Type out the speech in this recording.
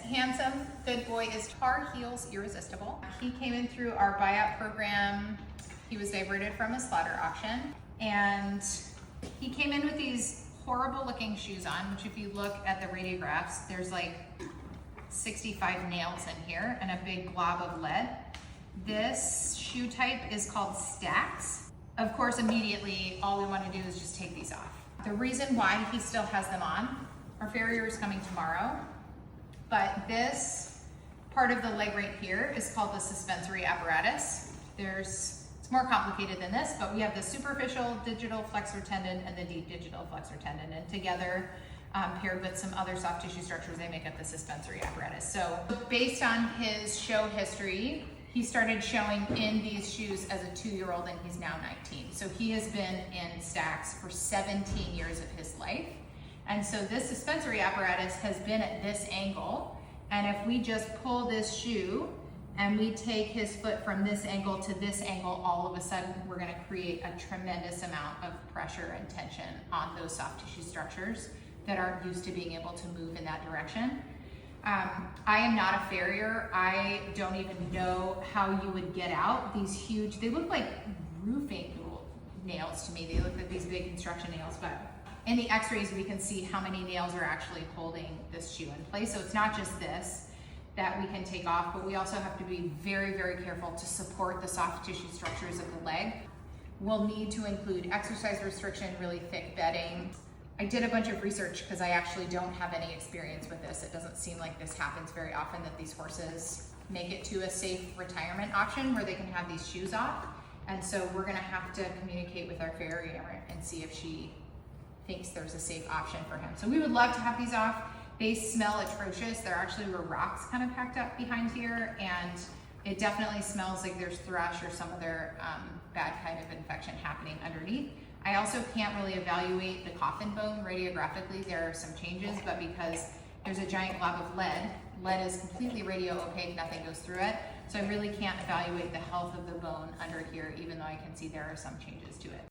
handsome, good boy is Tarheel's Irresistible. He came in through our buyout program. He was diverted from a slaughter auction, and he came in with these horrible looking shoes on, which if you look at the radiographs, there's like 65 nails in here and a big glob of lead. This shoe type is called Stacks. Of course, immediately, all we want to do is just take these off. The reason why he still has them on, our farrier is coming tomorrow, but this part of the leg right here is called the suspensory apparatus. It's more complicated than this, but we have the superficial digital flexor tendon and the deep digital flexor tendon, and together, paired with some other soft tissue structures, they make up the suspensory apparatus. So based on his show history, he started showing in these shoes as a 2-year-old, and he's now 19. So he has been in Stacks for 17 years of his life. And so this suspensory apparatus has been at this angle. And if we just pull this shoe and we take his foot from this angle to this angle, all of a sudden we're gonna create a tremendous amount of pressure and tension on those soft tissue structures that aren't used to being able to move in that direction. I am not a farrier. I don't even know how you would get out these huge, they look like roofing nails to me. They look like these big construction nails, but in the x-rays we can see how many nails are actually holding this shoe in place. So it's not just this that we can take off, but we also have to be very, very careful to support the soft tissue structures of the leg. We'll need to include exercise restriction, really thick bedding. I did a bunch of research because I actually don't have any experience with this. It doesn't seem like this happens very often, that these horses make it to a safe retirement option where they can have these shoes off. And so we're gonna have to communicate with our farrier and see if she thinks there's a safe option for him. So we would love to have these off. They smell atrocious. There actually were rocks kind of packed up behind here, and it definitely smells like there's thrush or some other bad kind of infection happening underneath. I also can't really evaluate the coffin bone radiographically. There are some changes, but because there's a giant glob of lead is completely radio opaque, nothing goes through it. So I really can't evaluate the health of the bone under here, even though I can see there are some changes to it.